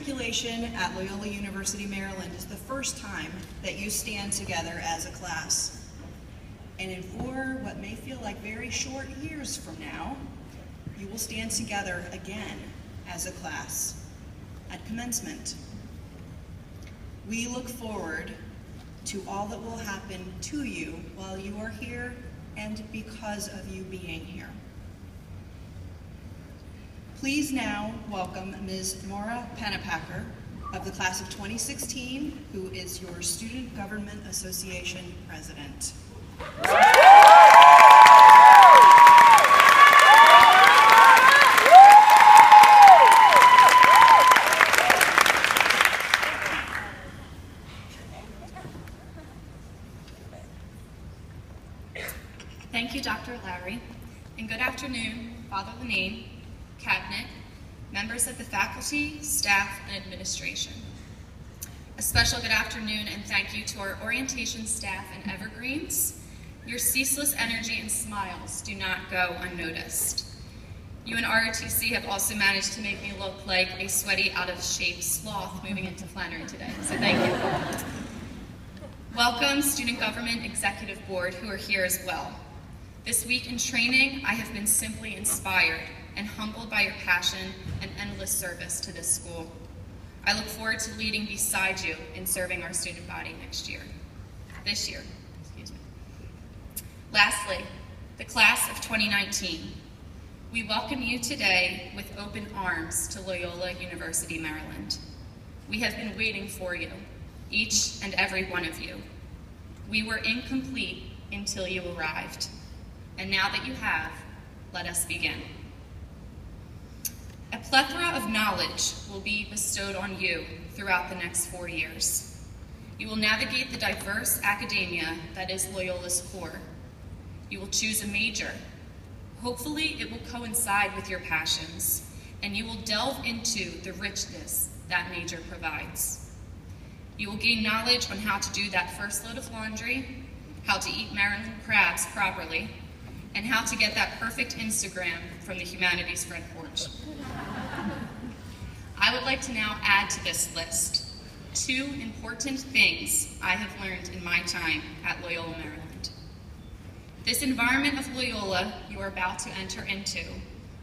matriculation at Loyola University, Maryland is the first time that you stand together as a class. And in 4 what may feel like very short years from now, you will stand together again as a class at commencement. We look forward to all that will happen to you while you are here and because of you being here. Please now welcome Ms. Moira of the class of 2016, who is your Student Government Association President. Thank you, Dr. Lowry, and good afternoon, Father Lanane, Cabinet, members of the faculty, staff, and administration. A special good afternoon and thank you to our orientation staff and Evergreens. Your ceaseless energy and smiles do not go unnoticed. You and ROTC have also managed to make me look like a sweaty, out-of-shape sloth moving into Flannery today, so thank you. Welcome, Student Government Executive Board, who are here as well. This week in training, I have been simply inspired and humbled by your passion and endless service to this school. I look forward to leading beside you in serving our student body this year. Lastly, the class of 2019. We welcome you today with open arms to Loyola University, Maryland. We have been waiting for you, each and every one of you. We were incomplete until you arrived. And now that you have, let us begin. A plethora of knowledge will be bestowed on you throughout the next 4 years. You will navigate the diverse academia that is Loyola's core. You will choose a major. Hopefully, it will coincide with your passions, and you will delve into the richness that major provides. You will gain knowledge on how to do that first load of laundry, how to eat Maryland crabs properly, and how to get that perfect Instagram from the humanities front porch. I would like to now add to this list 2 important things I have learned in my time at Loyola, Maryland. This environment of Loyola you are about to enter into,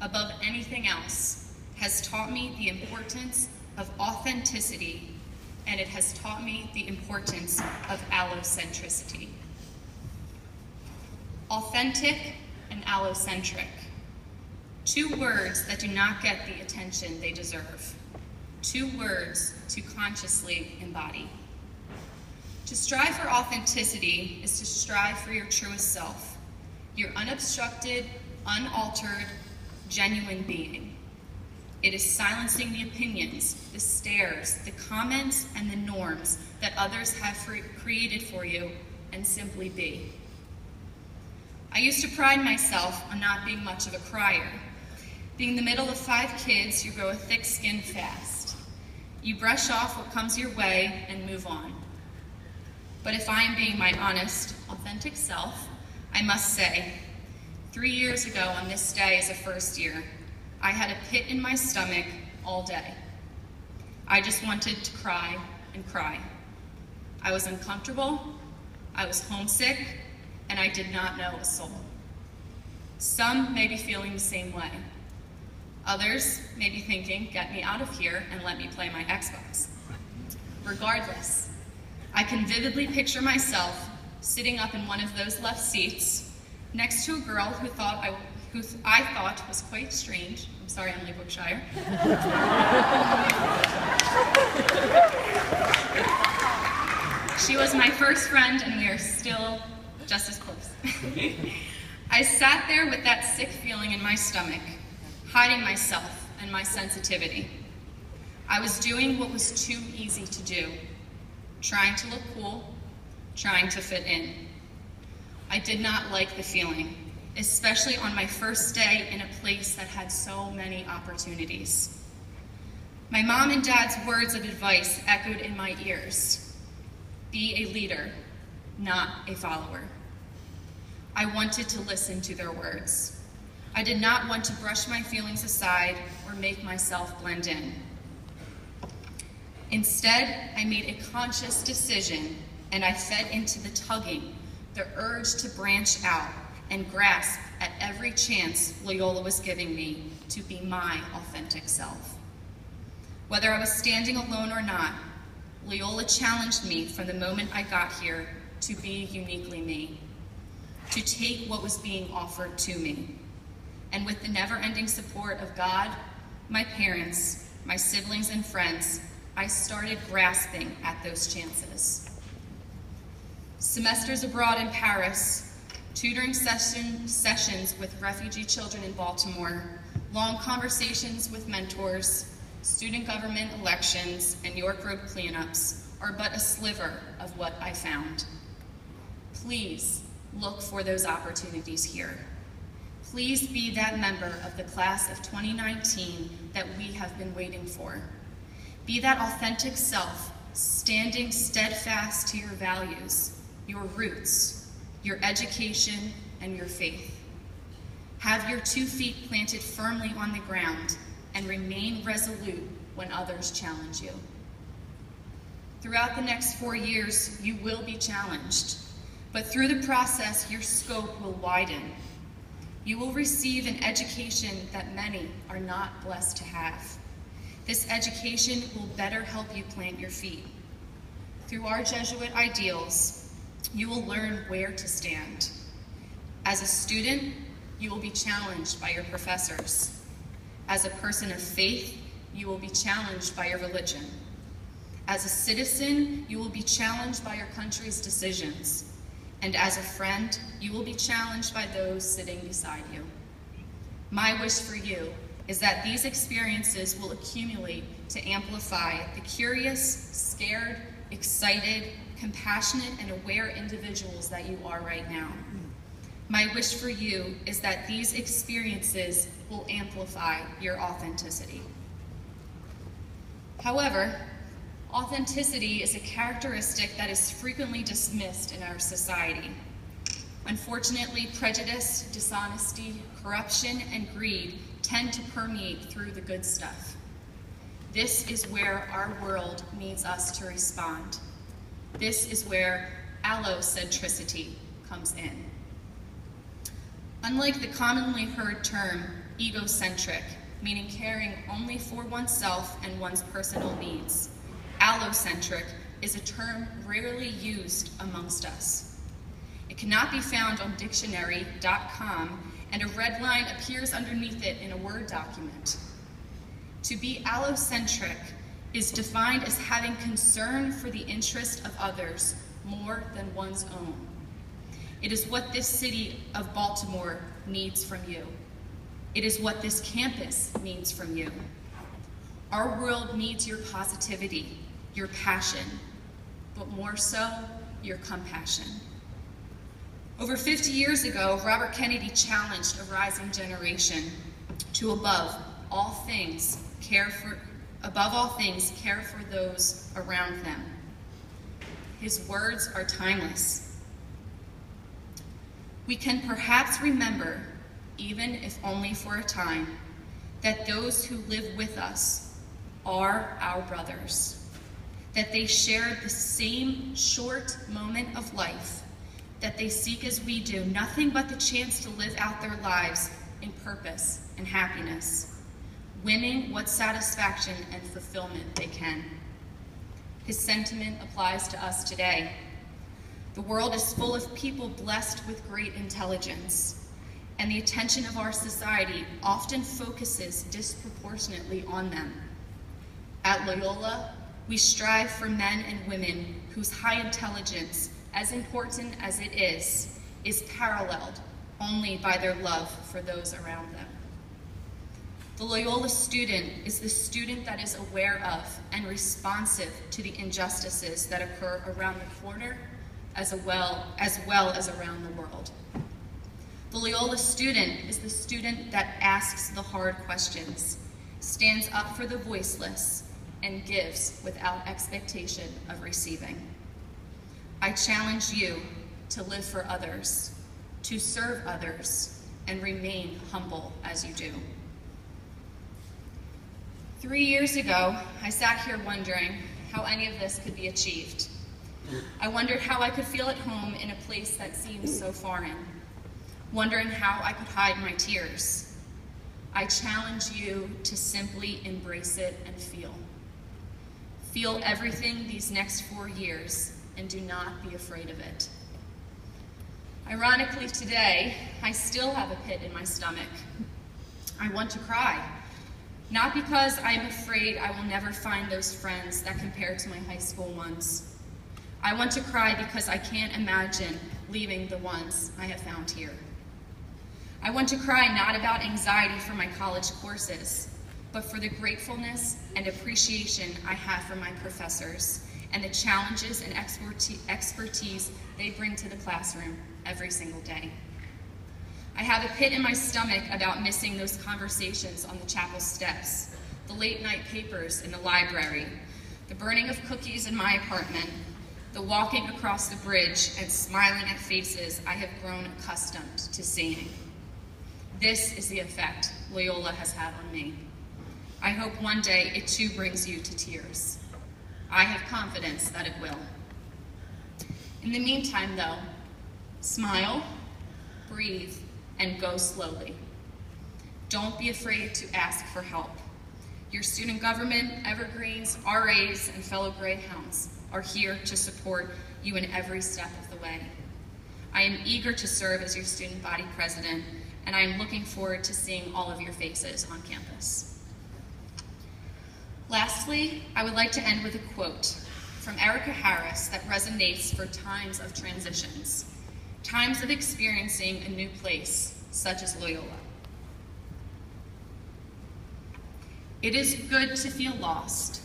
above anything else, has taught me the importance of authenticity, and it has taught me the importance of allocentricity. Authentic and allocentric. 2 words that do not get the attention they deserve. 2 words to consciously embody. To strive for authenticity is to strive for your truest self, your unobstructed, unaltered, genuine being. It is silencing the opinions, the stares, the comments, and the norms that others have created for you and simply be. I used to pride myself on not being much of a crier. Being the middle of 5 kids, you grow a thick skin fast. You brush off what comes your way and move on. But if I am being my honest, authentic self, I must say, 3 years ago on this day as a first year, I had a pit in my stomach all day. I just wanted to cry and cry. I was uncomfortable, I was homesick, and I did not know a soul. Some may be feeling the same way. Others may be thinking, get me out of here and let me play my Xbox. Regardless, I can vividly picture myself sitting up in one of those left seats next to a girl who I thought was quite strange. I'm sorry, Emily Brookshire. She was my first friend, and we are still just as close. I sat there with that sick feeling in my stomach, hiding myself and my sensitivity. I was doing what was too easy to do, trying to look cool, trying to fit in. I did not like the feeling, especially on my first day in a place that had so many opportunities. My mom and dad's words of advice echoed in my ears. Be a leader, not a follower. I wanted to listen to their words. I did not want to brush my feelings aside or make myself blend in. Instead, I made a conscious decision, and I fed into the tugging, the urge to branch out and grasp at every chance Loyola was giving me to be my authentic self. Whether I was standing alone or not, Loyola challenged me from the moment I got here to be uniquely me, to take what was being offered to me. And with the never-ending support of God, my parents, my siblings, and friends, I started grasping at those chances. Semesters abroad in Paris, tutoring sessions with refugee children in Baltimore, long conversations with mentors, student government elections, and York Road cleanups are but a sliver of what I found. Please look for those opportunities here. Please be that member of the class of 2019 that we have been waiting for. Be that authentic self, standing steadfast to your values, your roots, your education, and your faith. Have your 2 feet planted firmly on the ground and remain resolute when others challenge you. Throughout the next 4 years, you will be challenged, but through the process, your scope will widen. You will receive an education that many are not blessed to have. This education will better help you plant your feet. Through our Jesuit ideals, you will learn where to stand. As a student, you will be challenged by your professors. As a person of faith, you will be challenged by your religion. As a citizen, you will be challenged by your country's decisions. And as a friend, you will be challenged by those sitting beside you. My wish for you is that these experiences will accumulate to amplify the curious, scared, excited, compassionate, and aware individuals that you are right now. My wish for you is that these experiences will amplify your authenticity. However, authenticity is a characteristic that is frequently dismissed in our society. Unfortunately, prejudice, dishonesty, corruption, and greed tend to permeate through the good stuff. This is where our world needs us to respond. This is where allocentricity comes in. Unlike the commonly heard term egocentric, meaning caring only for oneself and one's personal needs, allocentric is a term rarely used amongst us. It cannot be found on dictionary.com, and a red line appears underneath it in a Word document. To be allocentric is defined as having concern for the interest of others more than one's own. It is what this city of Baltimore needs from you. It is what this campus needs from you. Our world needs your positivity, your passion, but more so, your compassion. Over 50 years ago, Robert Kennedy challenged a rising generation to above all things, care for those around them. His words are timeless. We can perhaps remember, even if only for a time, that those who live with us are our brothers, that they share the same short moment of life, that they seek as we do nothing but the chance to live out their lives in purpose and happiness, winning what satisfaction and fulfillment they can. His sentiment applies to us today. The world is full of people blessed with great intelligence, and the attention of our society often focuses disproportionately on them. At Loyola, we strive for men and women whose high intelligence, as important as it is paralleled only by their love for those around them. The Loyola student is the student that is aware of and responsive to the injustices that occur around the corner as well as around the world. The Loyola student is the student that asks the hard questions, stands up for the voiceless, and gives without expectation of receiving. I challenge you to live for others, to serve others, and remain humble as you do. 3 years ago, I sat here wondering how any of this could be achieved. I wondered how I could feel at home in a place that seemed so foreign, wondering how I could hide my tears. I challenge you to simply embrace it and feel. Feel everything these next 4 years and do not be afraid of it. Ironically, today, I still have a pit in my stomach. I want to cry, not because I'm afraid I will never find those friends that compare to my high school ones. I want to cry because I can't imagine leaving the ones I have found here. I want to cry not about anxiety for my college courses, but for the gratefulness and appreciation I have for my professors and the challenges and expertise they bring to the classroom every single day. I have a pit in my stomach about missing those conversations on the chapel steps, the late night papers in the library, the burning of cookies in my apartment, the walking across the bridge and smiling at faces I have grown accustomed to seeing. This is the effect Loyola has had on me. I hope one day it too brings you to tears. I have confidence that it will. In the meantime, though, smile, breathe, and go slowly. Don't be afraid to ask for help. Your student government, evergreens, RAs, and fellow Greyhounds are here to support you in every step of the way. I am eager to serve as your student body president, and I am looking forward to seeing all of your faces on campus. Lastly, I would like to end with a quote from Erica Harris that resonates for times of transitions, times of experiencing a new place, such as Loyola. It is good to feel lost,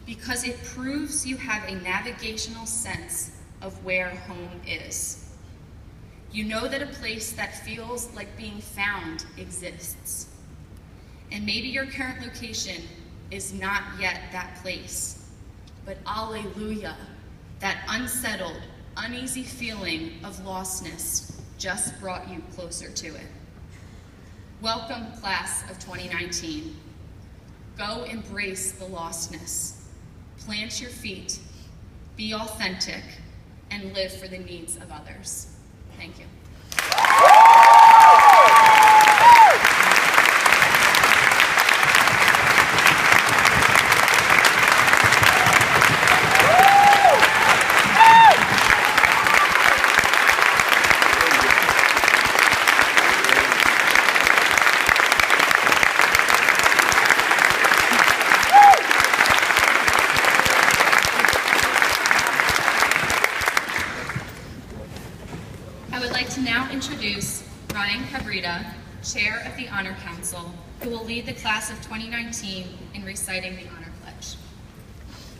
because it proves you have a navigational sense of where home is. You know that a place that feels like being found exists. And maybe your current location is not yet that place, but alleluia, that unsettled, uneasy feeling of lostness just brought you closer to it. Welcome, class of 2019. Go embrace the lostness. Plant your feet, be authentic, and live for the needs of others. Thank you. Introduce Ryan Cabrita, Chair of the Honor Council, who will lead the class of 2019 in reciting the honor